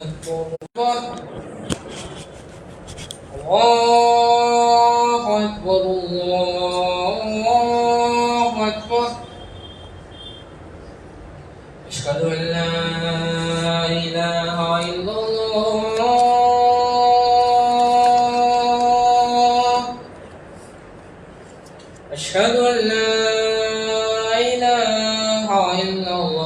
الله أكبر الله أكبر أشهد أن لا إله إلا الله أشهد أن لا إله إلا الله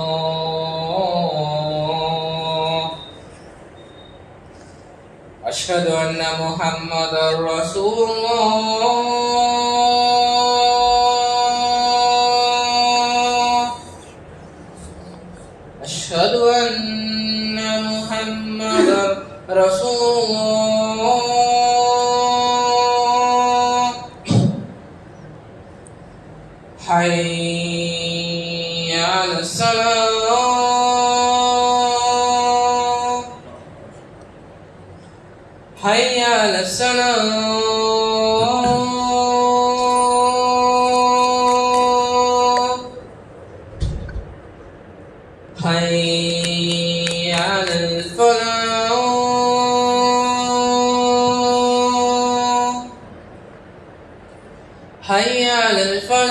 أشهد أن محمدا رسول الله أشهد أن محمدا رسول الله حي على الصلاة حي على الصلاة حي على الفلاح حي على الفلاح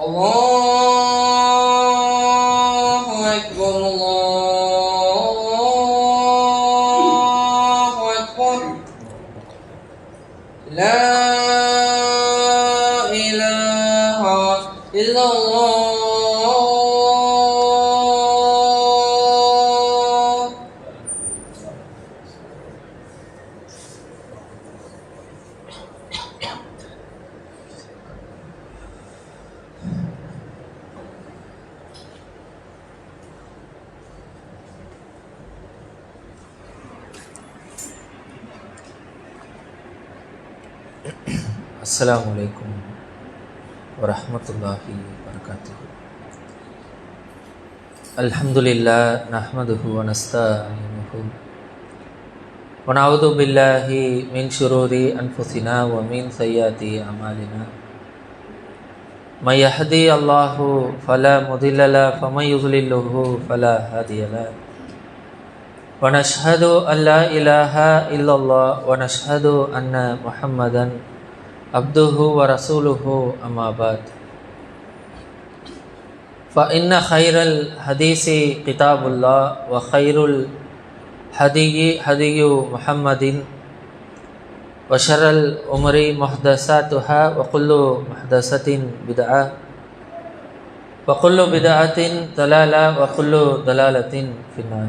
الله أكبر الله أكبر لا إله إلا الله. Assalamualaikum warahmatullahi wabarakatuh. Alhamdulillah nahmaduhu wa nasta'inuhu wa na'udzu billahi min syururi anfusina wa min sayyiati a'malina. May yahdihillahu fala mudilla lahu wa may yudlilhu fala hadiya lahu. Wa nashhadu an la ilaha illallah wa nashhadu anna Muhammadan abduhu wa rasuluhu amma ba'd. Fa inna khairal hadisi kitabullah wa khairul hadiyi hadiyu Muhammadin wa syarrul umuri muhdatsatuha wa kullu muhdatsatin bid'ah wa kullu bid'atin dalalah wa kullu dalalatin finnar.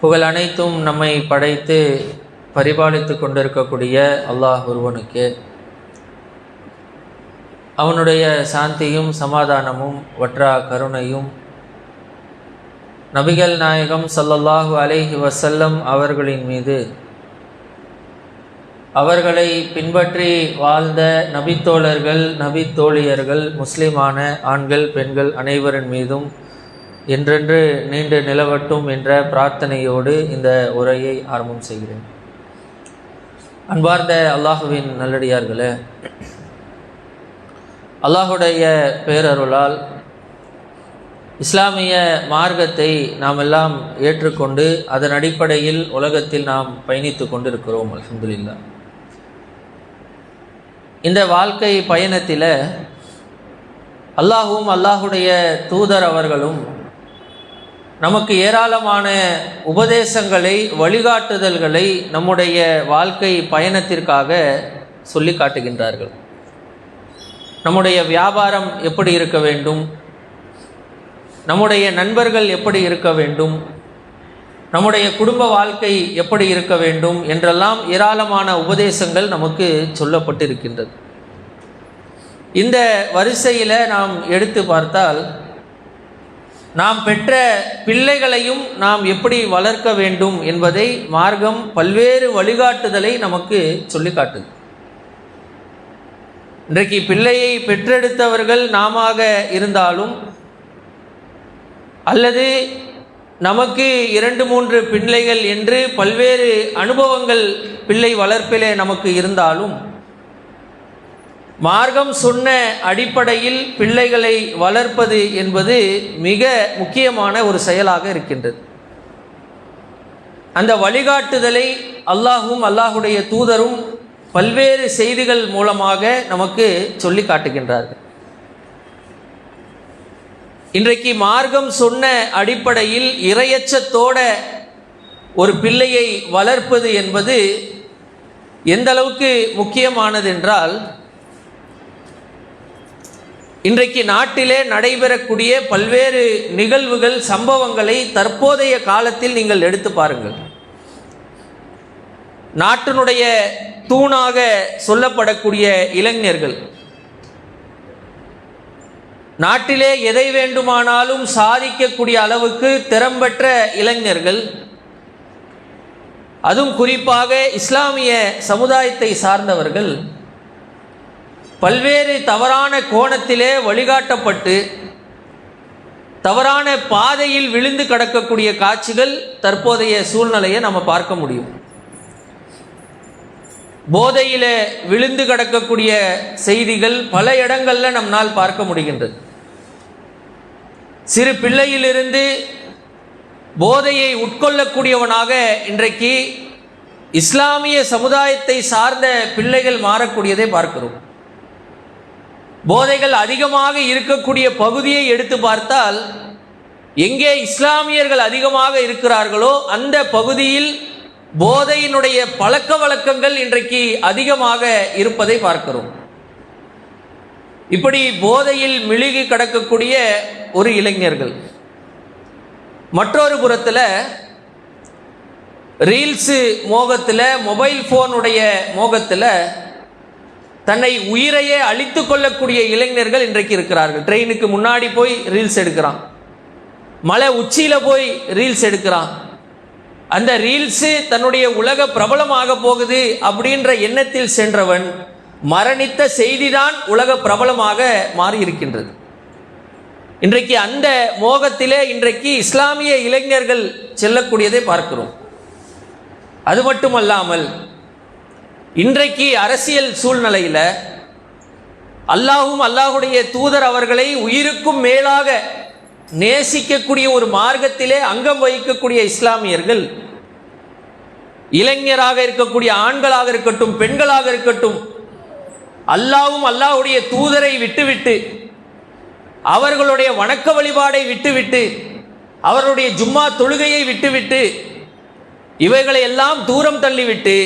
புகழ் அனைத்தும் நம்மை படைத்து பரிபாலித்து கொண்டிருக்கக்கூடிய அல்லாஹ் ஒருவனுக்கு அவனுடைய சாந்தியும் சமாதானமும் வற்றா கருணையும் நபிகள் நாயகம் ஸல்லல்லாஹு அலைஹி வஸல்லம் அவர்களின் மீது அவர்களை பின்பற்றி வாழ்ந்த நபித்தோழர்கள் நபித்தோழியர்கள் முஸ்லிமான ஆண்கள் பெண்கள் அனைவரின் மீதும் என்றென்று நீண்டு நிலவட்டும் என்ற பிரார்த்தனையோடு இந்த உரையை ஆரம்பம் செய்கிறேன். அன்பார்ந்த அல்லாஹுவின் நல்லடியார்களே, அல்லாஹுடைய பேரருளால் இஸ்லாமிய மார்க்கத்தை நாம் எல்லாம் ஏற்றுக்கொண்டு அதன் அடிப்படையில் உலகத்தில் நாம் பயணித்து கொண்டிருக்கிறோம். அல்ஹம்துலில்லாஹ். இந்த வாழ்க்கை பயணத்தில் அல்லாஹும் அல்லாஹுடைய தூதர் அவர்களும் நமக்கு ஏராளமான உபதேசங்களை வழிகாட்டுதல்களை நம்முடைய வாழ்க்கை பயணத்திற்காக சொல்லி காட்டுகின்றார்கள். நம்முடைய வியாபாரம் எப்படி இருக்க வேண்டும், நம்முடைய நண்பர்கள் எப்படி இருக்க வேண்டும், நம்முடைய குடும்ப வாழ்க்கை எப்படி இருக்க வேண்டும் என்றெல்லாம் ஏராளமான உபதேசங்கள் நமக்கு சொல்லப்பட்டிருக்கின்றது. இந்த வரிசையில் நாம் எடுத்து பார்த்தால் நாம் பெற்ற பிள்ளைகளையும் நாம் எப்படி வளர்க்க வேண்டும் என்பதை மார்க்கம் பல்வேறு வழிகாட்டுதலை நமக்கு சொல்லி காட்டுது. இன்றைக்கு பிள்ளையை பெற்றெடுத்தவர்கள் நாம இருந்தாலும் அல்லது நமக்கு 2-3 பிள்ளைகள் என்று பல்வேறு அனுபவங்கள் பிள்ளை வளர்ப்பிலே நமக்கு இருந்தாலும் மார்க்கம் சொன்ன அடிப்படையில் பிள்ளைகளை வளர்ப்பது என்பது மிக முக்கியமான ஒரு செயலாக இருக்கின்றது. அந்த வழிகாட்டுதலை அல்லாஹும் அல்லாஹுடைய தூதரும் பல்வேறு செய்திகள் மூலமாக நமக்கு சொல்லி காட்டுகின்றார்கள். இன்றைக்கு மார்க்கம் சொன்ன அடிப்படையில் இறையச்சத்தோட ஒரு பிள்ளையை வளர்ப்பது என்பது எந்த அளவுக்கு முக்கியமானது என்றால், இன்றைக்கு நாட்டிலே நடைபெறக்கூடிய பல்வேறு நிகழ்வுகள், சம்பவங்களை தற்போதைய காலத்தில் நீங்கள் எடுத்து பாருங்கள். நாட்டினுடைய தூணாக சொல்லப்படக்கூடிய இளைஞர்கள், நாட்டிலே எதை வேண்டுமானாலும் சாதிக்கக்கூடிய அளவுக்கு திறம்பெற்ற இளைஞர்கள், அதுவும் குறிப்பாக இஸ்லாமிய சமுதாயத்தை சார்ந்தவர்கள் பல்வேறு தவறான கோணத்திலே வழிகாட்டப்பட்டு தவறான பாதையில் விழுந்து கிடக்கக்கூடிய காட்சிகள் தற்போதைய சூழ்நிலையை நம்ம பார்க்க முடியும். போதையில விழுந்து கிடக்கக்கூடிய செய்திகள் பல இடங்களில் நம்மால் பார்க்க முடிகின்றது. சிறு பிள்ளையிலிருந்து போதையை உட்கொள்ளக்கூடியவனாக இன்றைக்கு இஸ்லாமிய சமுதாயத்தை சார்ந்த பிள்ளைகள் மாறக்கூடியதை பார்க்கிறோம். போதைகள் அதிகமாக இருக்கக்கூடிய பகுதியை எடுத்து பார்த்தால், எங்கே இஸ்லாமியர்கள் அதிகமாக இருக்கிறார்களோ அந்த பகுதியில் போதையினுடைய பழக்க வழக்கங்கள் இன்றைக்கு அதிகமாக இருப்பதை பார்க்கிறோம். இப்படி போதையில் மிழுகி கிடக்கக்கூடிய ஒரு இளைஞர்கள், மற்றொரு புறத்தில் ரீல்ஸு மோகத்தில், மொபைல் ஃபோனுடைய மோகத்தில் தன்னை உயிரையே அழித்து கொள்ளக்கூடிய இளைஞர்கள் இன்றைக்கு இருக்கிறார்கள். ட்ரெயினுக்கு முன்னாடி போய் ரீல்ஸ் எடுக்கிறான், மலை உச்சியில் போய் ரீல்ஸ் எடுக்கிறான். அந்த ரீல்ஸு தன்னுடைய உலக பிரபலமாக போகுது அப்படின்ற எண்ணத்தில் சென்றவன் மரணித்த செய்திதான் உலக பிரபலமாக மாறி இருக்கின்றது. இன்றைக்கு அந்த மோகத்திலே இன்றைக்கு இஸ்லாமிய இளைஞர்கள் செல்லக்கூடியதை பார்க்கிறோம். அது மட்டுமல்லாமல் இன்றைக்கு அரசியல் சூழ்நிலையில் அல்லாஹும் அல்லாஹுடைய தூதர் அவர்களை உயிருக்கும் மேலாக நேசிக்கக்கூடிய ஒரு மார்க்கத்திலே அங்கம் வகிக்கக்கூடிய இஸ்லாமியர்கள், இளைஞராக இருக்கக்கூடிய ஆண்களாக இருக்கட்டும் பெண்களாக இருக்கட்டும், அல்லாஹ்வும் அல்லாஹுடைய தூதரை விட்டுவிட்டு, அவர்களுடைய வணக்க வழிபாடை விட்டுவிட்டு, அவர்களுடைய ஜும்மா தொழுகையை விட்டுவிட்டு, இவைகளை எல்லாம் தூரம் தள்ளிவிட்டு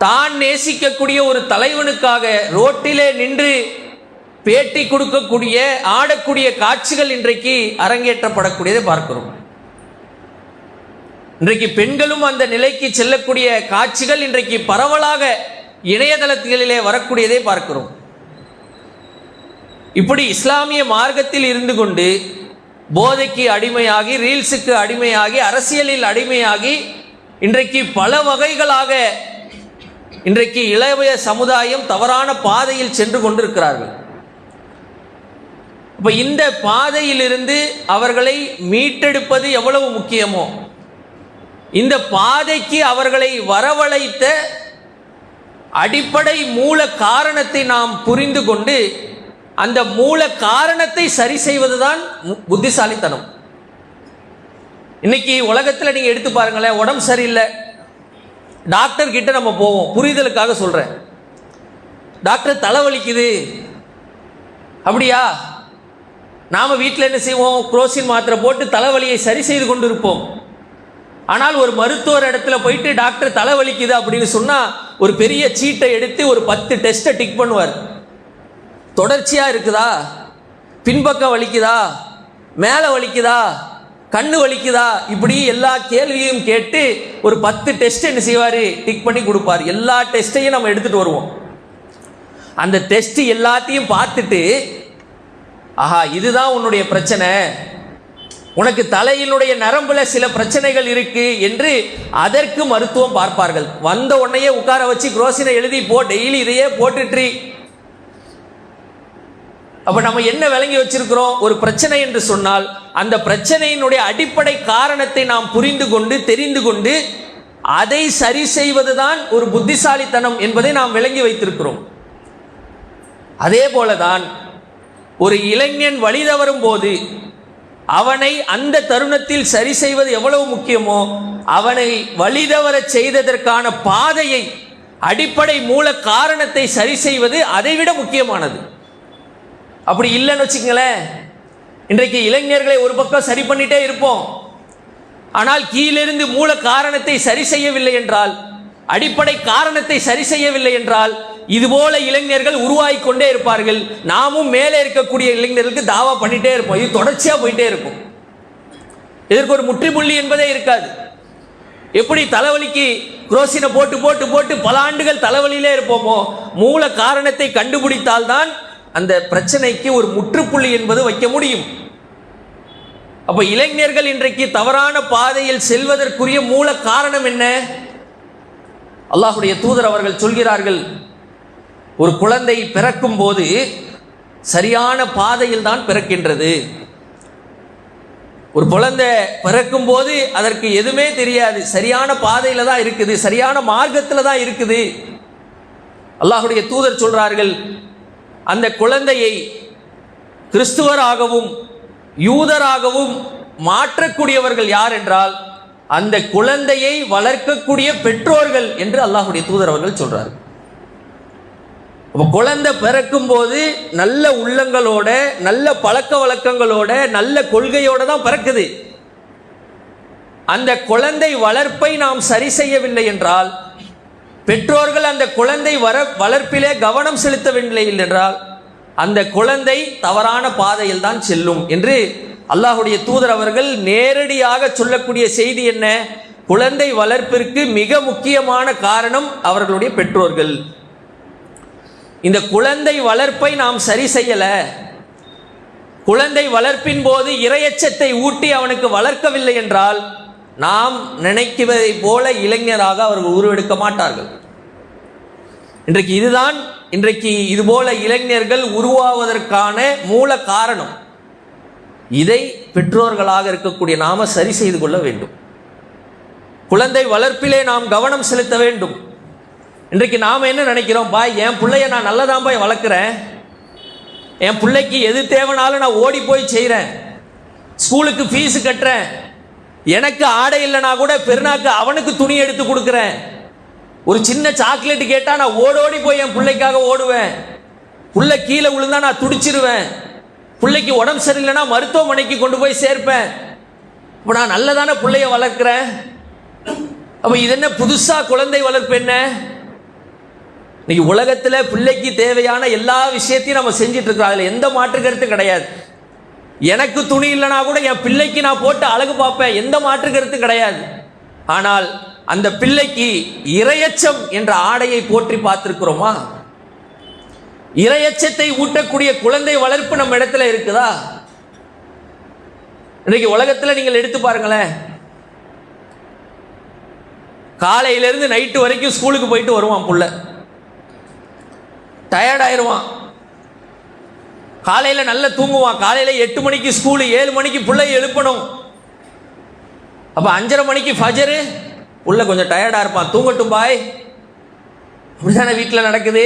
தான் நேசிக்கக்கூடிய ஒரு தலைவனுக்காக ரோட்டிலே நின்று பேட்டி கொடுக்கக்கூடிய, ஆடக்கூடிய காட்சிகள் இன்றைக்கு அரங்கேற்றப்படக்கூடியதை பார்க்கிறோம். இன்றைக்கு பெண்களும் அந்த நிலைக்கு செல்லக்கூடிய காட்சிகள் இன்றைக்கு பரவலாக இணையதளங்களிலே வரக்கூடியதை பார்க்கிறோம். இப்படி இஸ்லாமிய மார்க்கத்தில் இருந்து கொண்டு போதைக்கு அடிமையாகி, ரீல்ஸுக்கு அடிமையாகி, அரசியலில் அடிமையாகி இன்றைக்கு பல வகைகளாக இன்றைக்கு இளைய சமுதாயம் தவறான பாதையில் சென்று கொண்டிருக்கிறார்கள். இப்போ இந்த பாதையிலிருந்து அவர்களை மீட்டெடுப்பது எவ்வளவு முக்கியமோ, இந்த பாதைக்கு அவர்களை வரவழைத்த அடிப்படை மூல காரணத்தை நாம் புரிந்து கொண்டு அந்த மூல காரணத்தை சரி செய்வதுதான் புத்திசாலித்தனம். இன்னைக்கு உலகத்தில் நீங்க எடுத்து பாருங்களேன், உடம்பு சரியில்லை, டாக்டர் கிட்ட நம்ம போவோம். புரிதலுக்காக சொல்றேன், டாக்டர் தலைவலிக்குது அப்படியா, நாம வீட்டில் என்ன செய்வோம், குரோசின் மாத்திரை போட்டு தலைவலியை சரி செய்து கொண்டு இருப்போம். ஆனால் ஒரு மருத்துவர் இடத்துல போயிட்டு டாக்டர் தலைவலிக்குது அப்படின்னு சொன்னா ஒரு பெரிய சீட்டை எடுத்து ஒரு 10 டெஸ்ட்டை டிக் பண்ணுவார். தொடர்ச்சியா இருக்குதா, பின்பக்கம் வலிக்குதா, மேலே வலிக்குதா, கண்ணு வலிக்குதா, இப்படி எல்லா கேள்வியும் கேட்டு ஒரு 10 டெஸ்ட் என்ன செய்வார், டிக் பண்ணி கொடுப்பார். எல்லா டெஸ்ட்டையும் நம்ம எடுத்துட்டு வருவோம். அந்த டெஸ்ட் எல்லாத்தையும் பார்த்துட்டு, ஆஹா இதுதான் உன்னுடைய பிரச்சனை, உனக்கு தலையினுடைய நரம்புல சில பிரச்சனைகள் இருக்கு என்று அதற்கு மருத்துவம் பார்ப்பார்கள். வந்த உடனே உட்கார வச்சு குரோசினை எழுதி போ, டெய்லி இதையே போட்டுட்டு. அப்ப நம்ம என்ன விளங்கி வச்சிருக்கிறோம், ஒரு பிரச்சனை என்று சொன்னால் அந்த பிரச்சனையினுடைய அடிப்படை காரணத்தை நாம் புரிந்து கொண்டு தெரிந்து கொண்டு அதை சரி செய்வதுதான் ஒரு புத்திசாலித்தனம் என்பதை நாம் விளங்கி வைத்திருக்கிறோம். அதே போலதான் ஒரு இளைஞன் வழி தவறும் போது அவனை அந்த தருணத்தில் சரி செய்வது எவ்வளவு முக்கியமோ, அவனை வழிதவற செய்ததற்கான பாதையை, அடிப்படை மூல காரணத்தை சரி செய்வது அதைவிட முக்கியமானது. அப்படி இல்லைன்னு வச்சுக்கங்களேன், இன்றைக்கு இளைஞர்களை ஒரு பக்கம் சரி பண்ணிட்டே இருப்போம், ஆனால் கீழிருந்து மூல காரணத்தை சரி செய்யவில்லை என்றால், அடிப்படை காரணத்தை சரி செய்யவில்லை என்றால், இதுபோல இளைஞர்கள் உருவாகி கொண்டே இருப்பார்கள். நாமும் மேலே இருக்கக்கூடிய இளைஞர்களுக்கு தாவா பண்ணிட்டே இருப்போம். இது தொடர்ச்சியா போயிட்டே இருக்கும். இதற்கு ஒரு முற்றுப்புள்ளி என்பதே இருக்காது. எப்படி தலைவலிக்கு குரோசினை போட்டு போட்டு போட்டு பல ஆண்டுகள் தலைவலியிலே இருப்போமோ, மூல காரணத்தை கண்டுபிடித்தால் தான் அந்த பிரச்சனைக்கு ஒரு முற்றுப்புள்ளி என்பது வைக்க முடியும். அப்ப இளைஞர்கள் இன்றைக்கு தவறான பாதையில் செல்வதற்குரிய மூல காரணம் என்ன? அல்லாஹ்வுடைய தூதர் அவர்கள் சொல்கிறார்கள், ஒரு குழந்தை பிறக்கும் போது சரியான பாதையில் தான் பிறக்கின்றது. ஒரு குழந்தை பிறக்கும் போது அதற்கு எதுவுமே தெரியாது, சரியான பாதையில தான் இருக்குது, சரியான மார்க்கத்தில் தான் இருக்குது. அல்லாஹ்வுடைய தூதர் சொல்றார்கள், அந்த குழந்தையை கிறிஸ்துவராகவும் யூதராகவும் மாற்றக்கூடியவர்கள் யார் என்றால் அந்த குழந்தையை வளர்க்கக்கூடிய பெற்றோர்கள் என்று அல்லாஹ்வுடைய தூதர் அவர்கள் சொல்றார்கள். குழந்தை பிறக்கும் போது நல்ல உள்ளங்களோட, நல்ல பழக்க வழக்கங்களோட, நல்ல கொள்கையோட தான் பிறக்குது. அந்த குழந்தை வளர்ப்பை நாம் சரி செய்யவில்லை என்றால், பெற்றோர்கள் அந்த குழந்தை வளர்ப்பிலே கவனம் செலுத்தவில்லை என்றால், அந்த குழந்தை தவறான பாதையில் தான் செல்லும் என்று அல்லாஹ்வுடைய தூதர் அவர்கள் நேரடியாக சொல்லக்கூடிய செய்தி என்ன? குழந்தை வளர்ப்பிற்கு மிக முக்கியமான காரணம் அவர்களுடைய பெற்றோர்கள். இந்த குழந்தை வளர்ப்பை நாம் சரி செய்யல, குழந்தை வளர்ப்பின் போது இறையச்சத்தை ஊட்டி அவனுக்கு வளர்க்கவில்லை என்றால், நாம் நினைக்குவதை போல இளைஞராக அவர்கள் உருவெடுக்க மாட்டார்கள். இன்றைக்கு இதுபோல இளைஞர்கள் உருவாவதற்கான மூல காரணம். இதை பெற்றோர்களாக இருக்கக்கூடிய நாம சரி செய்து கொள்ள வேண்டும். குழந்தை வளர்ப்பிலே நாம் கவனம் செலுத்த வேண்டும். இன்றைக்கு நாம் என்ன நினைக்கிறோம்? பாய், என் பிள்ளைய நான் நல்லதான் பாய் வளர்க்குறேன், என் பிள்ளைக்கு எது தேவைனாலும் நான் ஓடி போய் செய்கிறேன், ஸ்கூலுக்கு ஃபீஸு கட்டுறேன், எனக்கு ஆடை இல்லைனா கூட பெருநாக்கு அவனுக்கு துணி எடுத்து கொடுக்குறேன், ஒரு சின்ன சாக்லேட் கேட்டால் நான் ஓடோடி போய் என் பிள்ளைக்காக ஓடுவேன், பிள்ளை கீழே விழுந்தா நான் துடிச்சிருவேன், பிள்ளைக்கு உடம்பு சரியில்லைன்னா மருத்துவமனைக்கு கொண்டு போய் சேர்ப்பேன். இப்போ நான் நல்லதான பிள்ளைய வளர்க்குறேன். அப்போ இது என்ன புதுசா குழந்தை வளர்ப்பு? என்ன இன்னைக்கு உலகத்தில் பிள்ளைக்கு தேவையான எல்லா விஷயத்தையும் நம்ம செஞ்சிட்டு இருக்கிறோம், அதில் எந்த மாற்று கருத்து கிடையாது. எனக்கு துணி இல்லைனா கூட என் பிள்ளைக்கு நான் போட்டு அழகு பார்ப்பேன், எந்த மாற்று கருத்து கிடையாது. ஆனால் அந்த பிள்ளைக்கு இறையச்சம் என்ற ஆடையை போற்றி பார்த்திருக்கிறோமா? இறையச்சத்தை ஊட்டக்கூடிய குழந்தை வளர்ப்பு நம்ம இடத்துல இருக்குதா? இன்னைக்கு உலகத்தில் நீங்கள் எடுத்து பாருங்களேன், காலையிலிருந்து நைட்டு வரைக்கும் ஸ்கூலுக்கு போயிட்டு வருவான் புள்ள, டயர்ட் ஆயிடுவான், காலையில் நல்லா தூங்குவான், காலையில் 8 மணிக்கு ஸ்கூலு, 7 மணிக்கு பிள்ளையை எழுப்பணும். அப்போ 5:30 மணிக்கு ஃபஜரு, புள்ள கொஞ்சம் டயர்டாக இருப்பான், தூங்கட்டும் பாய். அப்படிதானே வீட்டில் நடக்குது.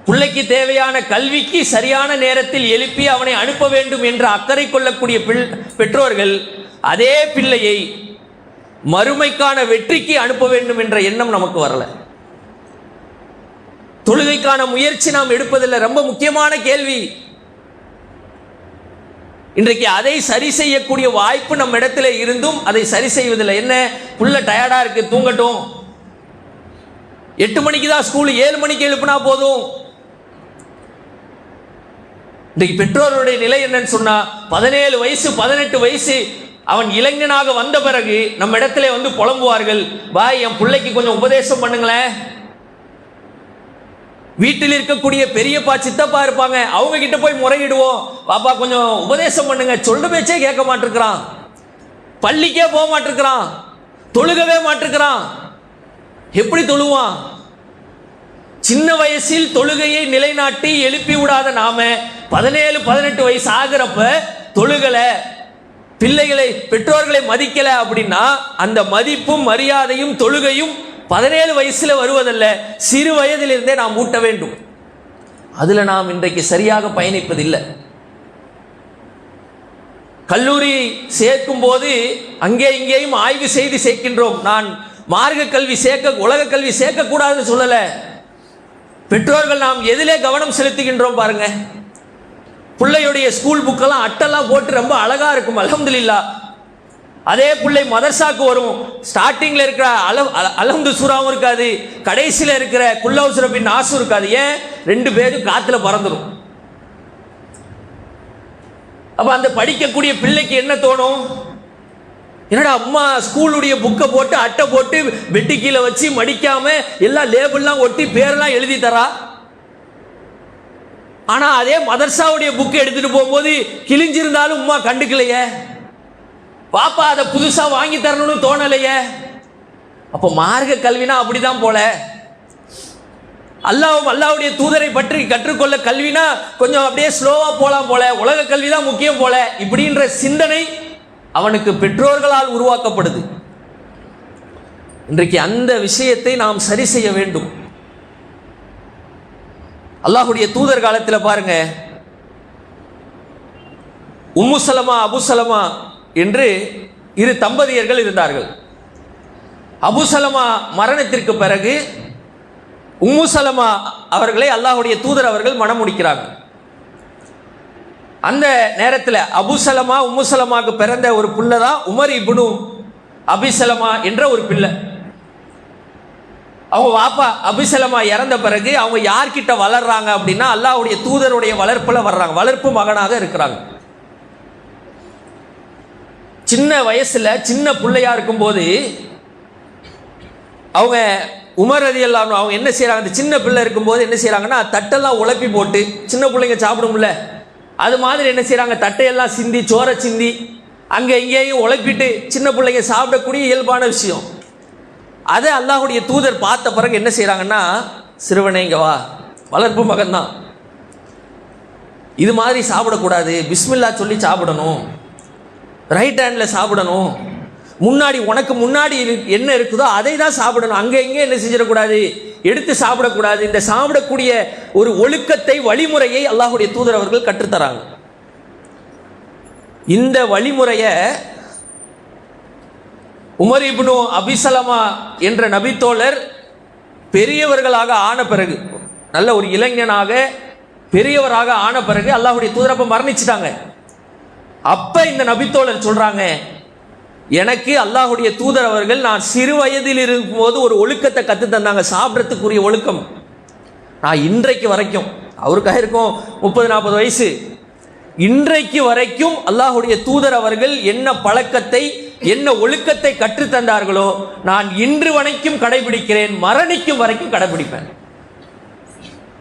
பிள்ளைக்கு தேவையான கல்விக்கு சரியான நேரத்தில் எழுப்பி அவனை அனுப்ப வேண்டும் என்ற அக்கறை கொள்ளக்கூடிய பெற்றோர்கள் அதே பிள்ளையை மறுமைக்கான வெற்றிக்கு அனுப்ப வேண்டும் என்ற எண்ணம் நமக்கு வரல. தொழுகைக்கான முயற்சி நாம் எடுப்பதில்லை. ரொம்ப முக்கியமான கேள்வி. இன்றைக்கு அதை சரி செய்யக்கூடிய வாய்ப்பு நம்ம இடத்துல இருந்தும் அதை சரி செய்வதில்லை. என்ன, புள்ள டயர்டா இருக்கு, தூங்கட்டும், 8 மணிக்கு தான் ஸ்கூல், 7 மணிக்கு எழுப்புனா போதும். இன்றைக்கு பெற்றோருடைய நிலை என்னன்னு சொன்னா, 17 வயசு 18 வயசு அவன் இளைஞனாக வந்த பிறகு நம்ம இடத்துல வந்து புலம்புவார்கள், பாய் என் பிள்ளைக்கு கொஞ்சம் உபதேசம் பண்ணுங்களேன். வீட்டில் இருக்கக்கூடிய பெரியப்பா சித்தப்பா இருப்பாங்க, அவங்க கிட்ட போய் முறையிடுவோம், பாப்பா கொஞ்சம் உபதேசம் பண்ணுங்க. சொல்ற பேச்சே கேட்க மாட்டிருக்கிறான், பள்ளிக்கே போக மாட்டிருக்கிறான், தொழுகவே மாட்டிருக்கிறான். எப்படி தொழுவான்? சின்ன வயசில் தொழுகையை நிலைநாட்டி எழுப்பி விடாத நாம 17 18 வயசு ஆகிறப்ப தொழுகல, பிள்ளைகளை பெற்றோர்களை மதிக்கல அப்படின்னா அந்த மதிப்பும் மரியாதையும் தொழுகையும் 17 வயசுல வருவதல்ல, சிறு வயதிலிருந்தே நாம் ஊட்ட வேண்டும். அதில் நாம் இன்றைக்கு சரியாக பயணிப்பதில்லை. கல்லூரி சேர்க்கும் போது அங்கே இங்கேயும் ஆய்வு செய்து சேர்க்கின்றோம். நான் மார்க்க கல்வி உலக கல்வி சேர்க்கக்கூடாதுன்னு சொல்லலை. பெற்றோர்கள் நாம் எதிலே கவனம் செலுத்துகின்றோம் பாருங்க. பிள்ளையுடைய ஸ்கூல் புக்கெல்லாம் அட்டெல்லாம் போட்டு ரொம்ப அழகா இருக்கும், அல்ஹம்துலில்லாஹ். அதே பிள்ளை மதர்சாக்கு வரும், ஸ்டார்டிங்ல இருக்கிற அல்ஹம்து சூராவும் இருக்காது, கடைசியில் இருக்கிற குல்லௌசுரபின் நாசும் இருக்காது. ஏன்? ரெண்டு பேரும் காத்துல பறந்துடும். அப்ப அந்த படிக்கக்கூடிய பிள்ளைக்கு என்ன தோணும்? என்னடா அம்மா ஸ்கூலுடைய புக்கை போட்டு அட்டை போட்டு வெட்டி கீழே வச்சு மடிக்காம எல்லாம் லேபிள்லாம் ஒட்டி பேரெல்லாம் எழுதி தரா. ஆனா அதே மதர்சாவுடைய புக்கை எடுத்துட்டு போகும்போது கிழிஞ்சிருந்தாலும் உம்மா கண்டுக்கலையே, பாப்பா அதை புதுசா வாங்கி தரணும்னு தோணலையே. அப்ப மார்க்க கல்வினா அப்படிதான் போல. அல்லாஹ்வுடைய தூதரை பற்றி கற்றுக்கொள்ள கல்வினா கொஞ்சம் அப்படியே ஸ்லோவா போலாம் போல, உலக கல்விதான் முக்கியம் போல, இப்படின்ற சிந்தனை அவனுக்கு பெற்றோர்களால் உருவாக்கப்படுது. இன்றைக்கு அந்த விஷயத்தை நாம் சரி செய்ய வேண்டும். அல்லாஹ்வுடைய தூதர் காலத்தில் பாருங்க, உம்மு சலமா அபு சலமா என்று இரு தம்பதியர்கள் இருந்தார்கள். அபு சலமா மரணத்திற்கு பிறகு உம்மு சலமா அவர்களை அல்லாஹ்வுடைய தூதர் அவர்கள் மனம் முடிக்கிறாங்க. அந்த நேரத்தில் அபு சலமா உம்மு சலமாக்கு பிறந்த ஒரு பிள்ளை தான் உமர் இப்னு அபி சலமா என்ற ஒரு பிள்ளை. அவங்க வாப்பா அபிசலமா இறந்த பிறகு அவங்க யார்கிட்ட வளர்றாங்க அப்படின்னா அல்லாஹ்வுடைய தூதருடைய வளர்ப்புல வர்றாங்க, வளர்ப்பு மகனாக இருக்கிறாங்க. சின்ன வயசுல சின்ன பிள்ளையா இருக்கும்போது அவங்க உமர் ரலியல்லாஹு அன்ஹு அவங்க என்ன செய்யறாங்க, அந்த சின்ன பிள்ளை இருக்கும்போது என்ன செய்யறாங்கன்னா தட்டெல்லாம் உழப்பி போட்டு, சின்ன பிள்ளைங்க சாப்பிடும்ல அது மாதிரி என்ன செய்யறாங்க, தட்டையெல்லாம் சிந்தி சோறை சிந்தி அங்க இங்கேயும் உழப்பிட்டு சின்ன பிள்ளைங்க சாப்பிடக்கூடிய இயல்பான விஷயம். அதை அல்லாஹ்வுடைய தூதர் பார்த்த பிறகு என்ன செய்யறாங்கன்னா, சிறுவனே இங்க வா, வளர்ப்பு மகன் தான், இது மாதிரி சாப்பிடக்கூடாது, பிஸ்மில்லா சொல்லி சாப்பிடணும், ரைட் ஹேண்ட்ல சாப்பிடணும், முன்னாடி உனக்கு முன்னாடி என்ன இருக்குதோ அதை தான் சாப்பிடணும், அங்கே இங்கே என்ன செஞ்சிடக்கூடாது, எடுத்து சாப்பிடக்கூடாது. இந்த சாப்பிடக்கூடிய ஒரு ஒழுக்கத்தை வழிமுறையை அல்லாஹ்வுடைய தூதர் அவர்கள் கற்றுத்தராங்க. இந்த வழிமுறையை உமர் இப்னு அபி சலமா என்ற நபித்தோழர் பெரியவர்களாக ஆன பிறகு, நல்ல ஒரு இளைஞனாக பெரியவராக ஆன பிறகு அல்லாஹ்வுடைய தூதர் அப்ப மரணிச்சிட்டாங்க. அப்ப இந்த நபித்தோழர் சொல்றாங்க, எனக்கு அல்லாஹ்வுடைய தூதர் அவர்கள் நான் சிறு வயதில் இருக்கும்போது ஒரு ஒழுக்கத்தை கத்து தந்தாங்க, சாப்பிட்றதுக்குரிய ஒழுக்கம். நான் இன்றைக்கு வரைக்கும், அவருக்காக இருக்கும் 30-40 வயசு, இன்றைக்கு வரைக்கும் அல்லாஹ்வுடைய தூதர் அவர்கள் என்ன பழக்கத்தை என்ன ஒழுக்கத்தை கற்று தந்தார்களோ நான் இன்று வரைக்கும் கடைபிடிக்கிறேன், மரணிக்கும் வரைக்கும் கடைபிடிப்பேன்.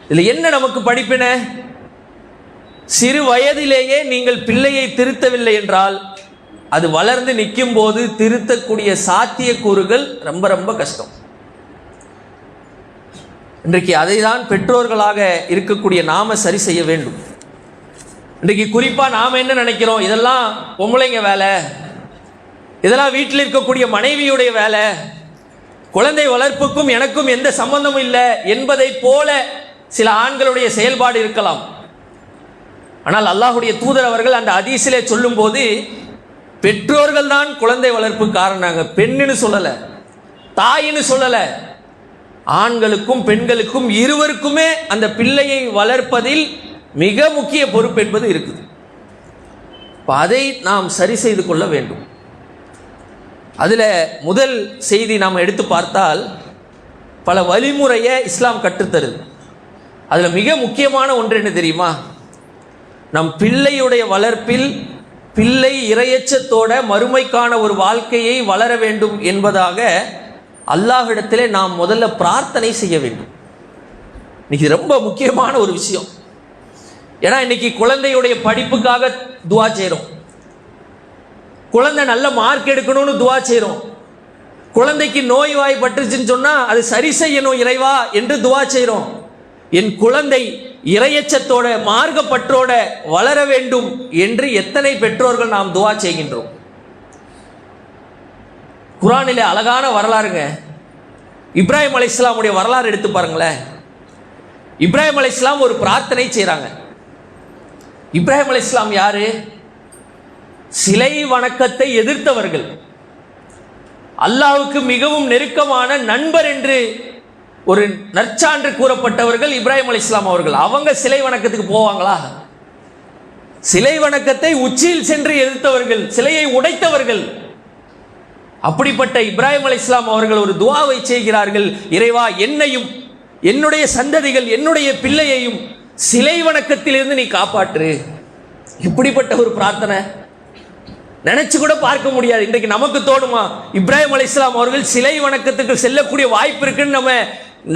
இதுல என்ன நமக்கு படிப்பின? சிறு வயதிலேயே நீங்கள் பிள்ளையை திருத்தவில்லை என்றால் அது வளர்ந்து நிற்கும் போது திருத்தக்கூடிய சாத்தியக்கூறுகள் ரொம்ப ரொம்ப கஷ்டம். இன்றைக்கு அதை தான் பெற்றோர்களாக இருக்கக்கூடிய நாம சரி செய்ய வேண்டும். இன்றைக்கு குறிப்பா நாம என்ன நினைக்கிறோம், இதெல்லாம் பொம்பளைங்க வேலை, இதெல்லாம் வீட்டில் இருக்கக்கூடிய மனைவியுடைய வேலை, குழந்தை வளர்ப்புக்கும் எனக்கும் எந்த சம்பந்தமும் இல்லை என்பதை போல சில ஆண்களுடைய செயல்பாடு இருக்கலாம். ஆனால் அல்லாஹ்வுடைய தூதர் அவர்கள் அந்த ஹதீஸிலே சொல்லும் போது பெற்றோர்கள் தான் குழந்தை வளர்ப்பு காரணங்க, பெண்ணுன்னு சொல்லல, தாயின்னு சொல்லல, ஆண்களுக்கும் பெண்களுக்கும் இருவருக்குமே அந்த பிள்ளையை வளர்ப்பதில் மிக முக்கிய பொறுப்பு என்பது இருக்குது. அதை நாம் சரி செய்து கொள்ள வேண்டும். அதில் முதல் செய்தி நாம் எடுத்து பார்த்தால் பல வழிமுறையை இஸ்லாம் கற்றுத்தருது. அதில் மிக முக்கியமான ஒன்று என்ன தெரியுமா, நம் பிள்ளையுடைய வளர்ப்பில் பிள்ளை இறையச்சத்தோட மறுமைக்கான ஒரு வாழ்க்கையை வளர வேண்டும் என்பதாக அல்லாஹ்விடத்திலே நாம் முதல்ல பிரார்த்தனை செய்ய வேண்டும். இன்னைக்கு ரொம்ப முக்கியமான ஒரு விஷயம். ஏன்னா இன்னைக்கு குழந்தையுடைய படிப்புக்காக துவா செய்கிறோம், குழந்தை நல்ல மார்க் எடுக்கணும்னு துவா செய்கிறோம், குழந்தைக்கு நோய் வாய்ப்பட்டுச்சுன்னு சொன்னா அது சரி செய்யணும் இறைவா என்று துவா செய்கிறோம். என் குழந்தை இறையச்சத்தோட மார்க்கப்பற்றோட வளர வேண்டும் என்று எத்தனை பெற்றோர்கள் நாம் துவா செய்கின்றோம். குர்ஆனிலே அழகான வரலாறுங்க, இப்ராஹிம் அலைஹிஸ்ஸலாமுடைய வரலாறு எடுத்து பாருங்களேன். இப்ராஹிம் அலைஹிஸ்ஸலாம் ஒரு பிரார்த்தனை செய்கிறாங்க. இப்ராஹிம் அலைஹிஸ்ஸலாம் யாரு? சிலை வணக்கத்தை எதிர்த்தவர்கள், அல்லாஹ்வுக்கு மிகவும் நெருக்கமான நண்பர் என்று ஒரு நற்சான்று கூறப்பட்டவர்கள் இப்ராஹிம் அலைஹிஸ்ஸலாம் அவர்கள். அவங்க சிலை வணக்கத்துக்கு போவாங்களா? சிலை வணக்கத்தை உச்சியில் சென்று எதிர்த்தவர்கள், சிலையை உடைத்தவர்கள். அப்படிப்பட்ட இப்ராஹிம் அலைஹிஸ்ஸலாம் அவர்கள் ஒரு துஆவை செய்கிறார்கள். இறைவா, என்னையும் என்னுடைய சந்ததிகள் என்னுடைய பிள்ளையையும் சிலை வணக்கத்திலிருந்து நீ காப்பாற்று. இப்படிப்பட்ட ஒரு பிரார்த்தனை நினைச்சு கூட பார்க்க முடியாது. இன்றைக்கு நமக்கு தோணுமா இப்ராஹிம் அலைஹிஸ்ஸலாம் அவர்கள் சிலை வணக்கத்துக்கு செல்லக்கூடிய வாய்ப்பு இருக்குன்னு நம்ம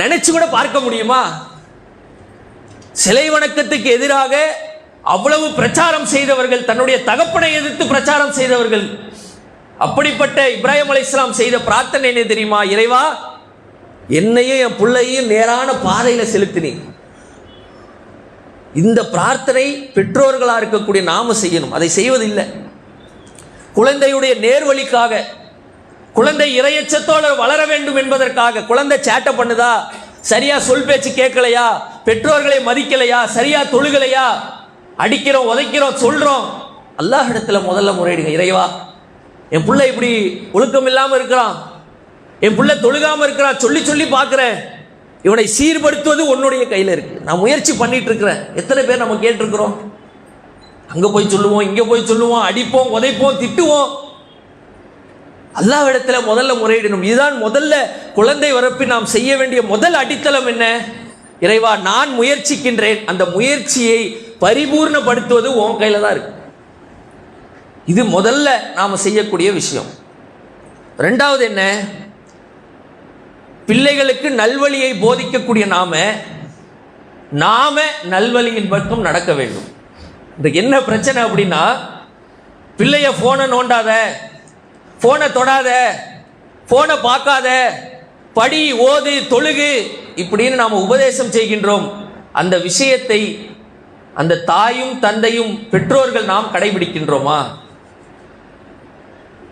நினைச்சு கூட பார்க்க முடியுமா? சிலை வணக்கத்துக்கு எதிராக அவ்வளவு பிரச்சாரம் செய்தவர்கள், தன்னுடைய தகப்பனை எதிர்த்து பிரச்சாரம் செய்தவர்கள். அப்படிப்பட்ட இப்ராஹிம் அலைஹிஸ்ஸலாம் செய்த பிரார்த்தனை என்ன தெரியுமா? இறைவா, என்னையும் என் பிள்ளையும் நேரான பாதையில செலுத்தினி. இந்த பிரார்த்தனை பெற்றோர்களா இருக்கக்கூடிய நாம செய்யணும். அதை செய்வதில்லை. குழந்தையுடைய நேர்வழிக்காக, குழந்தை இறையச்சத்தோடு வளர வேண்டும் என்பதற்காக, குழந்தை சேட்டை பண்ணுதா, சரியா சொல் பேச்சு கேட்கலையா, பெற்றோர்களை மதிக்கலையா, சரியா தொழுகலையா, அடிக்கிறோம் உதைக்கிறோம் சொல்றோம், அல்லாஹ் இடத்துல முதல்ல முறையிடுங்க. இறைவா, என் பிள்ளை இப்படி ஒழுக்கம் இல்லாம இருக்கிறான், என் பிள்ளை தொழுகாம இருக்கிறான், சொல்லி சொல்லி பார்க்கிறேன், இவனை சீர்படுத்துவது உன்னுடைய கையில் இருக்கு, நான் முயற்சி பண்ணிட்டு இருக்கிறேன். எத்தனை பேர் நம்ம கேட்டிருக்கிறோம்? அங்க போய் சொல்லுவோம், இங்க போய் சொல்லுவோம், அடிப்போம் உதைப்போம் திட்டுவோம். அல்லாஹ்விடத்துல முதல்ல முறையிடணும். இதுதான் முதல்ல குழந்தை வரப்பில் நாம் செய்ய வேண்டிய முதல் அடித்தளம். என்ன? இறைவா, நான் முயற்சிக்கின்றேன், அந்த முயற்சியை பரிபூர்ணப்படுத்துவது உன் கையில தான் இருக்கு. இது முதல்ல நாம செய்யக்கூடிய விஷயம். ரெண்டாவது என்ன? பிள்ளைகளுக்கு நல்வழியை போதிக்கக்கூடிய நாம நல்வழியின் பக்கம் நடக்க வேண்டும். இதுக்கு என்ன பிரச்சனை அப்படின்னா, பிள்ளைய போனை நோண்டாத, போனை தொடாத, போனை பார்க்காத, படி ஓது தொழுகு இப்படின்னு நாம் உபதேசம் செய்கின்றோம். அந்த விஷயத்தை அந்த தாயும் தந்தையும் பெற்றோர்கள் நாம் கடைபிடிக்கின்றோமா?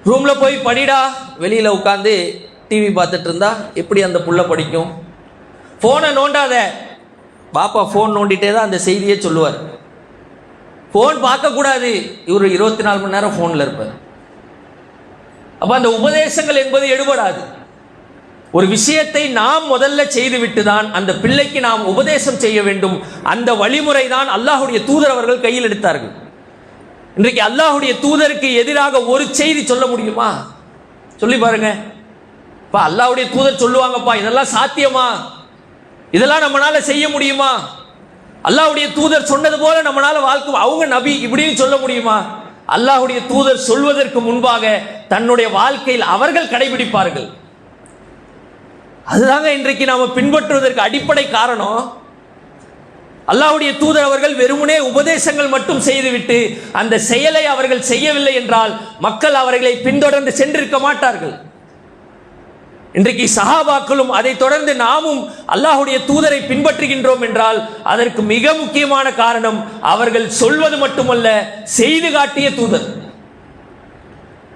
ரூம்ல போய் படிடா, வெளியில உட்காந்து டிவி பார்த்துட்டு இருந்தா எப்படி அந்த புள்ள படிக்கும்? போனை நோண்டாத, பாப்பா போன் நோண்டிட்டே தான் அந்த செய்தியே சொல்லுவார். போன் பார்க்க கூடாது, இவர் 24 மணி நேரம் போன்ல இருப்பார். அப்ப அந்த உபதேசங்கள் என்பது எடுபடாது. ஒரு விஷயத்தை நாம் முதல்ல செய்துவிட்டு தான் அந்த பிள்ளைக்கு நாம் உபதேசம் செய்ய வேண்டும். அந்த வழிமுறை தான் அல்லாஹ்வுடைய தூதர் அவர்கள் கையில் எடுத்தார்கள். இன்றைக்கு அல்லாஹ்வுடைய தூதருக்கு எதிராக ஒரு செய்தி சொல்ல முடியுமா? சொல்லி பாருங்க. அல்லாஹ்வுடைய தூதர் சொல்லுவாங்கப்பா, இதெல்லாம் சாத்தியமா? இதெல்லாம் நம்மளால செய்ய முடியுமா? அல்லாஹ்வுடைய தூதர் சொன்னது போல நம்மளால வாழ்க்கை, அவங்க நபி இப்படின்னு சொல்ல முடியுமா? அல்லாஹ்வுடைய தூதர் சொல்வதற்கு முன்பாக தன்னுடைய வாழ்க்கையில் அவர்கள் கடைபிடிப்பார்கள். அதுதாங்க இன்றைக்கு நாம பின்பற்றுவதற்கு அடிப்படை காரணம். அல்லாஹ்வுடைய தூதர் அவர்கள் வெறுமனே உபதேசங்கள் மட்டும் செய்துவிட்டு அந்த செயலை அவர்கள் செய்யவில்லை என்றால் மக்கள் அவர்களை பின்தொடர்ந்து சென்றிருக்க மாட்டார்கள். இன்றைக்கு சஹாபாக்களும் அதை தொடர்ந்து நாமும் அல்லாஹ்வுடைய தூதரை பின்பற்றுகின்றோம் என்றால் அதற்கு மிக முக்கியமான காரணம் அவர்கள் சொல்வது மட்டுமல்ல, செய்து காட்டிய தூதர்.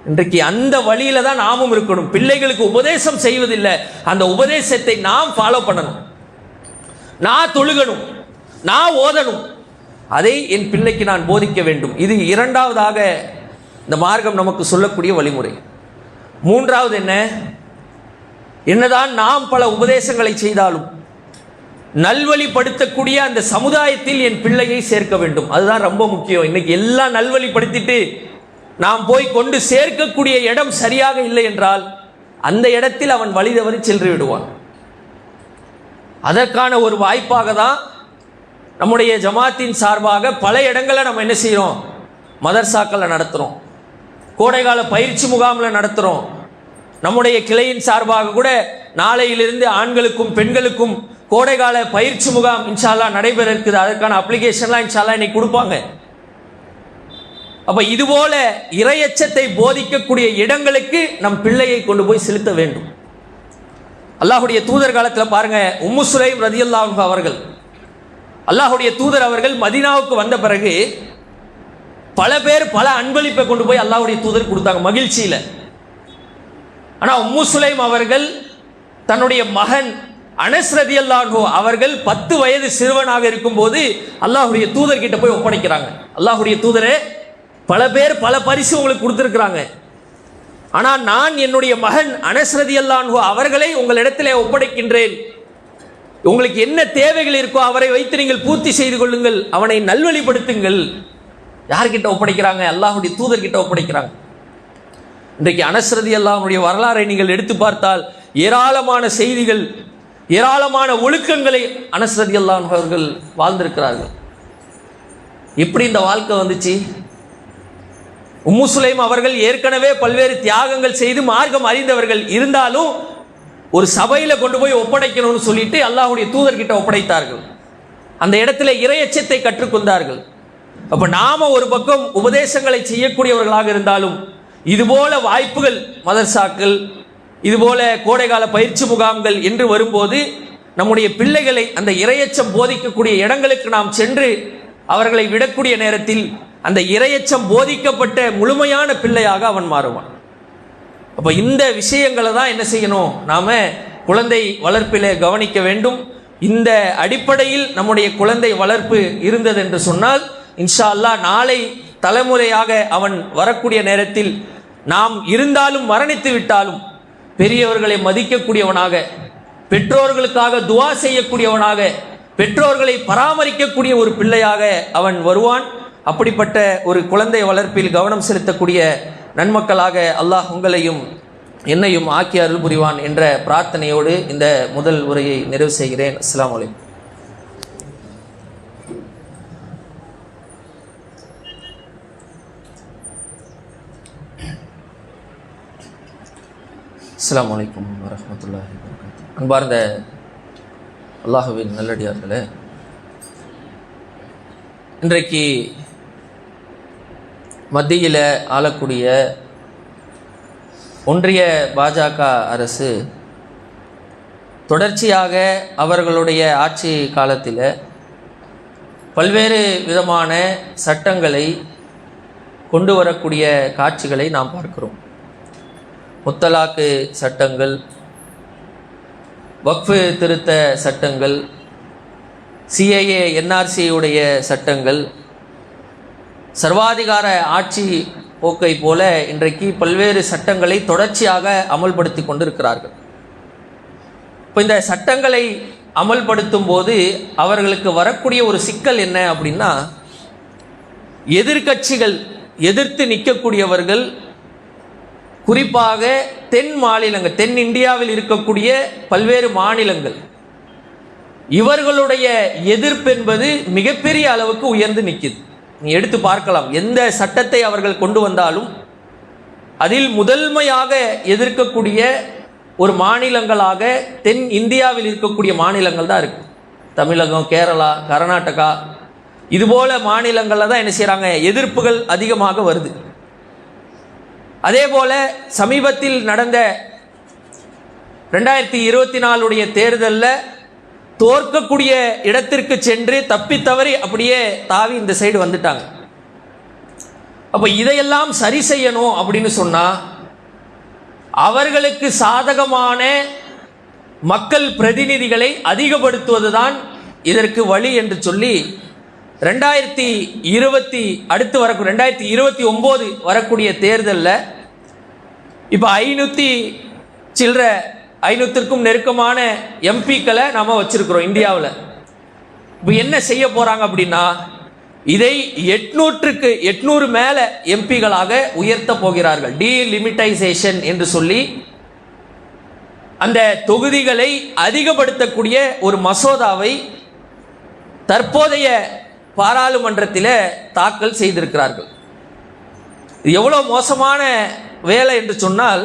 இன்றைக்கு அந்த வழியில தான் நாமும் இருக்கணும். பிள்ளைகளுக்கு உபதேசம் செய்வதில்லை, அந்த உபதேசத்தை நாம் ஃபாலோ பண்ணணும். நான் தொழுகணும், நான் ஓதணும், அதை என் பிள்ளைக்கு நான் போதிக்க வேண்டும். இது இரண்டாவதாக இந்த மார்க்கம் நமக்கு சொல்லக்கூடிய வழிமுறை. மூன்றாவது என்ன? என்னதான் நாம் பல உபதேசங்களை செய்தாலும் நல்வழிப்படுத்தக்கூடிய அந்த சமுதாயத்தில் என் பிள்ளையை சேர்க்க வேண்டும். அதுதான் ரொம்ப முக்கியம். இன்னைக்கு எல்லாம் நல்வழிப்படுத்திட்டு நாம் போய் கொண்டு சேர்க்கக்கூடிய இடம் சரியாக இல்லை என்றால் அந்த இடத்தில் அவன் வழி தவறி சென்று விடுவான். அதற்கான ஒரு வாய்ப்பாக தான் நம்முடைய ஜமாத்தின் சார்பாக பல இடங்களை நம்ம என்ன செய்கிறோம்? மதர்சாக்களை நடத்துகிறோம், கோடைகால பயிற்சி முகாமில் நடத்துகிறோம். நம்முடைய கிளையின் சார்பாக கூட நாளையிலிருந்து ஆண்களுக்கும் பெண்களுக்கும் கோடைகால பயிற்சி முகாம் இன்ஷா அல்லாஹ் நடைபெற இருக்குது. அதற்கான அப்ளிகேஷன்லாம் இன்ஷா அல்லாஹ் இன்னைக்கு கொடுப்பாங்க. அப்ப இதுபோல இறையச்சத்தை போதிக்கக்கூடிய இடங்களுக்கு நம் பிள்ளையை கொண்டு போய் செலுத்த வேண்டும். அல்லாஹ்வுடைய தூதர் காலத்தில் பாருங்க, உம்மு சுலைம் ரலியல்லாஹு அன்ஹா அவர்கள், அல்லாஹ்வுடைய தூதர் அவர்கள் மதீனாவுக்கு வந்த பிறகு பல பேர் பல அன்பளிப்பை கொண்டு போய் அல்லாஹ்வுடைய தூதர் கொடுத்தாங்க மகிழ்ச்சியில. ஆனா உம்மு சுலைம் அவர்கள் தன்னுடைய மகன் அனஸ் ரலியல்லாஹு அன்ஹு அவர்கள் 10 வயது சிறுவனாக இருக்கும்போது அல்லாஹ்வுடைய தூதர் கிட்ட போய் ஒப்படைக்கிறாங்க. அல்லாஹ்வுடைய தூதரே, பல பேர் பல பரிசு உங்களுக்கு கொடுத்துருக்குறாங்க, ஆனால் நான் என்னுடைய மகன் அனஸ் ரலியல்லாஹு அன்ஹு அவர்களை உங்களிடத்திலே ஒப்படைக்கின்றேன். உங்களுக்கு என்ன தேவைகள் இருக்கோ அவரை வைத்து நீங்கள் பூர்த்தி செய்து கொள்ளுங்கள், அவனை நல்வழிப்படுத்துங்கள். யார்கிட்ட ஒப்படைக்கிறாங்க? அல்லாஹ்வுடைய தூதர் கிட்ட ஒப்படைக்கிறாங்க. இன்றைக்கு அனஸ் ரலியல்லாஹு அன்ஹுடைய வரலாறை நீங்கள் எடுத்து பார்த்தால் ஏராளமான செய்திகள், ஏராளமான ஒழுக்கங்களை அனஸ் ரலியல்லாஹு அன்ஹு அவர்கள் வாழ்ந்திருக்கிறார்கள். எப்படி இந்த வாழ்க்கை வந்துச்சு? உம்மு சுலைம் அவர்கள் ஏற்கனவே பல்வேறு தியாகங்கள் செய்து மார்க்கம் அறிந்தவர்கள், இருந்தாலும் ஒரு சபையில கொண்டு போய் ஒப்படைக்கணும்னு சொல்லிட்டு அல்லாஹ்வுடைய தூதர்கிட்ட ஒப்படைத்தார்கள். அந்த இடத்துல இறையச்சத்தை கற்றுக்கொண்டார்கள். அப்ப நாம ஒரு பக்கம் உபதேசங்களை செய்யக்கூடியவர்களாக இருந்தாலும் இதுபோல வாய்ப்புகள், மதர்சாக்கள், இதுபோல கோடைகால பயிற்சி முகாம்கள் என்று வரும்போது நம்முடைய பிள்ளைகளை அந்த இறையச்சம் போதிக்கக்கூடிய இடங்களுக்கு நாம் சென்று அவர்களை விடக்கூடிய நேரத்தில் அந்த இறையச்சம் போதிக்கப்பட்ட முழுமையான பிள்ளையாக அவன் மாறுவான். அப்போ இந்த விஷயங்களை தான் என்ன செய்யணும், நாம குழந்தை வளர்ப்பிலே கவனிக்க வேண்டும். இந்த அடிப்படையில் நம்முடைய குழந்தை வளர்ப்பு இருந்தது என்று சொன்னால் இன்ஷா அல்லாஹ் நாளை தலைமுறையாக அவன் வரக்கூடிய நேரத்தில் நாம் இருந்தாலும் மரணித்து விட்டாலும் பெரியவர்களை மதிக்கக்கூடியவனாக, பெற்றோர்களுக்காக துஆ செய்யக்கூடியவனாக, பெற்றோர்களை பராமரிக்கக்கூடிய ஒரு பிள்ளையாக அவன் வருவான். அப்படிப்பட்ட ஒரு குழந்தை வளர்ப்பில் கவனம் செலுத்தக்கூடிய நன்மக்களாக அல்லாஹ் உங்களையும் என்னையும் ஆக்கி அருள் புரிவான் என்ற பிரார்த்தனையோடு இந்த முதல் உரையை நிறைவு செய்கிறேன். அஸ்ஸலாமு அலைக்கும். அஸ்ஸலாமு அலைக்கும் வரஹ்மத்துல்லாஹி வபரகாத்துஹு. அன்பார்ந்த அல்லாஹ்வின் நல்லடியார்களே, இன்றைக்கு மத்தியில் ஆளக்கூடிய ஒன்றிய பாஜக அரசு தொடர்ச்சியாக அவர்களுடைய ஆட்சி காலத்தில் பல்வேறு விதமான சட்டங்களை கொண்டு வரக்கூடிய காட்சிகளை நாம் பார்க்கிறோம். முத்தலாக்கு சட்டங்கள், வக்ஃபு திருத்த சட்டங்கள், சிஏஏ என்ஆர்சி உடைய சட்டங்கள், சர்வாதிகார ஆட்சி போக்கை போல இன்றைக்கு பல்வேறு சட்டங்களை தொடர்ச்சியாக அமல்படுத்தி கொண்டிருக்கிறார்கள். இப்போ இந்த சட்டங்களை அமல்படுத்தும் போது அவர்களுக்கு வரக்கூடிய ஒரு சிக்கல் என்ன அப்படின்னா, எதிர்க்கட்சிகள், எதிர்த்து நிற்கக்கூடியவர்கள், குறிப்பாக தென் மாநிலங்கள், தென் இந்தியாவில் இருக்கக்கூடிய பல்வேறு மாநிலங்கள், இவர்களுடைய எதிர்ப்பு என்பது மிகப்பெரிய அளவுக்கு உயர்ந்து நிற்குது. நீ எடுத்து பார்க்கலாம், எந்த சட்டத்தை அவர்கள் கொண்டு வந்தாலும் அதில் முதன்மையாக எதிர்க்கக்கூடிய ஒரு மாநிலங்களாக தென் இந்தியாவில் இருக்கக்கூடிய மாநிலங்கள் தான் இருக்கு. தமிழகம், கேரளா, கர்நாடகா, இதுபோல மாநிலங்களில் தான் என்ன செய்கிறாங்க, எதிர்ப்புகள் அதிகமாக வருது. அதே போல சமீபத்தில் நடந்த 2024 தேர்தலில் தோற்கக்கூடிய இடத்திற்கு சென்று தப்பித்தவறி அப்படியே தாவி இந்த சைடு வந்துட்டாங்க. அப்போ இதையெல்லாம் சரி செய்யணும் அப்படின்னு சொன்னால் அவர்களுக்கு சாதகமான மக்கள் பிரதிநிதிகளை அதிகப்படுத்துவது தான் இதற்கு வழி என்று சொல்லி 2029 வரக்கூடிய தேர்தலில் இப்போ 500க்கும் நெருக்கமான எம்பிக்களை நாம் வச்சிருக்கிறோம் இந்தியாவில். இப்போ என்ன செய்ய போகிறாங்க அப்படின்னா, இதை 800 மேலே எம்பிகளாக உயர்த்த போகிறார்கள். டீலிமிட்டைசேஷன் என்று சொல்லி அந்த தொகுதிகளை அதிகப்படுத்தக்கூடிய ஒரு மசோதாவை தற்போதைய பாராளுமன்றத்தில் தாக்கல் செய்திருக்கிறார்கள். இது எவ்வளோ மோசமான வேலை என்று சொன்னால்,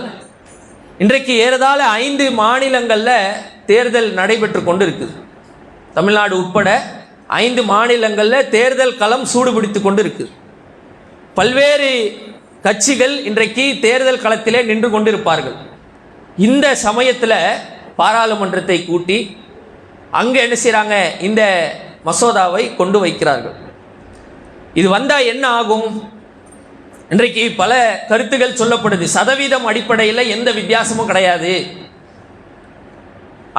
இன்றைக்கு ஏறதாழ 5 மாநிலங்களில் தேர்தல் நடைபெற்று கொண்டு இருக்குது. தமிழ்நாடு உட்பட 5 மாநிலங்களில் தேர்தல் களம் சூடுபிடித்து கொண்டு இருக்குது. பல்வேறு கட்சிகள் இன்றைக்கு தேர்தல் களத்திலே நின்று கொண்டிருப்பார்கள். இந்த சமயத்தில் பாராளுமன்றத்தை கூட்டி அங்கே என்ன செய்கிறாங்க, இந்த மசோதாவை கொண்டு வைக்கிறார்கள். இது வந்தால் என்ன ஆகும்? இன்றைக்கு பல கருத்துகள் சொல்லப்படுது. சதவீதம் அடிப்படையில் எந்த வித்தியாசமும் கிடையாது.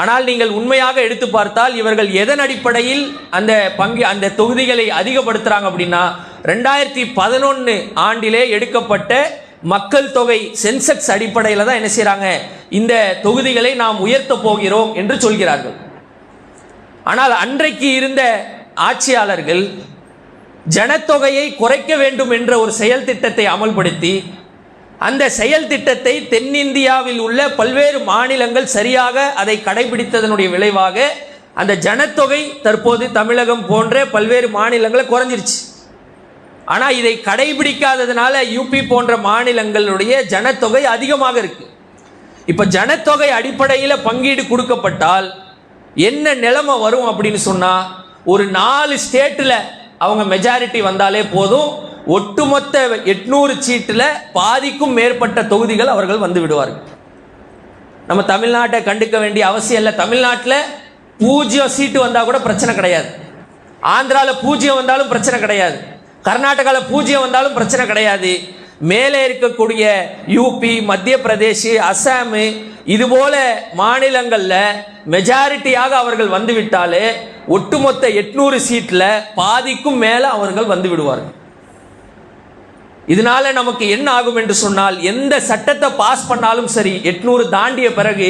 ஆனால் நீங்கள் உண்மையாக எடுத்து பார்த்தால் இவர்கள் எதன் அடிப்படையில் அந்த தொகுதிகளை அதிகப்படுத்துறாங்க அப்படின்னா 2011 ஆண்டிலே எடுக்கப்பட்ட மக்கள் தொகை சென்செக்ஸ் அடிப்படையில் தான் என்ன செய்றாங்க, இந்த தொகுதிகளை நாம் உயர்த்த போகிறோம் என்று சொல்கிறார்கள். ஆனால் அன்றைக்கு இருந்த ஆட்சியாளர்கள் ஜனத்தொகையை குறைக்க வேண்டும் என்ற ஒரு செயல் திட்டத்தை அமல்படுத்தி அந்த செயல் திட்டத்தை தென்னிந்தியாவில் உள்ள பல்வேறு மாநிலங்கள் சரியாக அதை கடைபிடித்ததனுடைய விளைவாக அந்த ஜனத்தொகை தற்போது தமிழகம் போன்ற பல்வேறு மாநிலங்களை குறைஞ்சிருச்சு. ஆனால் இதை கடைபிடிக்காததுனால யூபி போன்ற மாநிலங்களுடைய ஜனத்தொகை அதிகமாக இருக்கு. இப்போ ஜனத்தொகை அடிப்படையில் பங்கீடு கொடுக்கப்பட்டால் என்ன நிலைமை வரும் அப்படின்னு சொன்னால், ஒரு 4 ஸ்டேட்டில் அவங்க மெஜாரிட்டி வந்தாலே போதும், ஒட்டுமொத்த 800 சீட்டில் பாதிக்கும் மேற்பட்ட தொகுதிகள் அவர்கள் வந்து விடுவார்கள். நம்ம தமிழ்நாட்டை கண்டுக்க வேண்டிய அவசியம் இல்லை. தமிழ்நாட்டில் 0 சீட்டு வந்தால் கூட பிரச்சனை கிடையாது. ஆந்திராவில் 0 வந்தாலும் பிரச்சனை கிடையாது. கர்நாடகாவில் 0 வந்தாலும் பிரச்சனை கிடையாது. மேலே இருக்கக்கூடிய யூபி, மத்திய பிரதேஷ், அசாம் இதுபோல மாநிலங்களில் மெஜாரிட்டியாக அவர்கள் வந்துவிட்டாலே ஒட்டுமொத்த 800 சீட்டில் பாதிக்கும் மேலே அவர்கள் வந்து விடுவார்கள். இதனால நமக்கு என்ன ஆகும் என்று சொன்னால், எந்த சட்டத்தை பாஸ் பண்ணாலும் சரி, 800 தாண்டிய பிறகு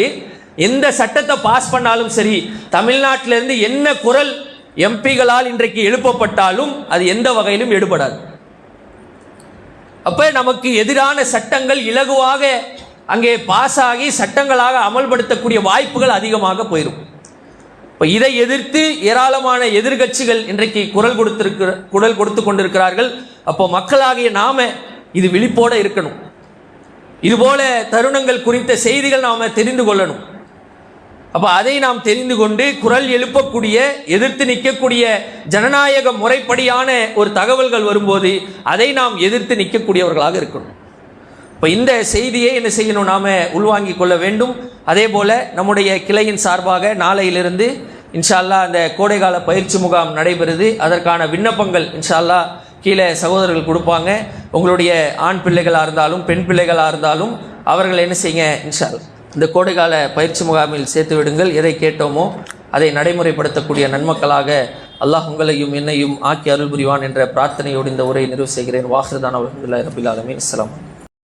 எந்த சட்டத்தை பாஸ் பண்ணாலும் சரி, தமிழ்நாட்டிலிருந்து என்ன குரல் எம்பிகளால் இன்றைக்கு எழுப்பப்பட்டாலும் அது எந்த வகையிலும் எடுபடாது. அப்ப நமக்கு எதிரான சட்டங்கள் இலகுவாக அங்கே பாஸ் ஆகி சட்டங்களாக அமல்படுத்தக்கூடிய வாய்ப்புகள் அதிகமாக போயிடும். இப்போ இதை எதிர்த்து ஏராளமான எதிர்கட்சிகள் இன்றைக்கு குரல் கொடுத்து கொண்டிருக்கிறார்கள். அப்போ மக்களாகிய நாம இது விழிப்போட இருக்கணும். இதுபோல தருணங்கள் குறித்த செய்திகள் நாம தெரிந்து கொள்ளணும். அப்போ அதை நாம் தெரிந்து கொண்டு குரல் எழுப்பக்கூடிய, எதிர்த்து நிற்கக்கூடிய, ஜனநாயக முறைப்படியான ஒரு தகவல்கள் வரும்போது அதை நாம் எதிர்த்து நிற்கக்கூடியவர்களாக இருக்கணும். இப்போ இந்த செய்தியை என்ன செய்யணும், நாம உள்வாங்கிக் கொள்ள வேண்டும். அதே போல நம்முடைய கிளையின் சார்பாக நாளையிலிருந்து இன்ஷா அல்லாஹ் அந்த கோடைகால பயிற்சி முகாம் நடைபெறுது. அதற்கான விண்ணப்பங்கள் இன்ஷா அல்லாஹ் கீழே சகோதரர்கள் கொடுப்பாங்க. உங்களுடைய ஆண் பிள்ளைகளாக இருந்தாலும் பெண் பிள்ளைகளாக இருந்தாலும் அவர்கள் என்ன செய்யுங்க, இன்ஷா அல்லாஹ் இந்த கோடைகால பயிற்சி முகாமில் சேர்த்து விடுங்கள். எதை கேட்டோமோ அதை நடைமுறைப்படுத்தக்கூடிய நன்மக்களாக அல்லாஹ் உங்களையும் என்னையும் ஆக்கி அருள் புரிவான் என்ற பிரார்த்தனையோடு இந்த உரையை நிறைவு செய்கிறேன். வாஹிருதான அல்ஹம்துலில்லாஹி ரப்பில் ஆலமீன். அஸ்ஸலாமு அலைக்கும்.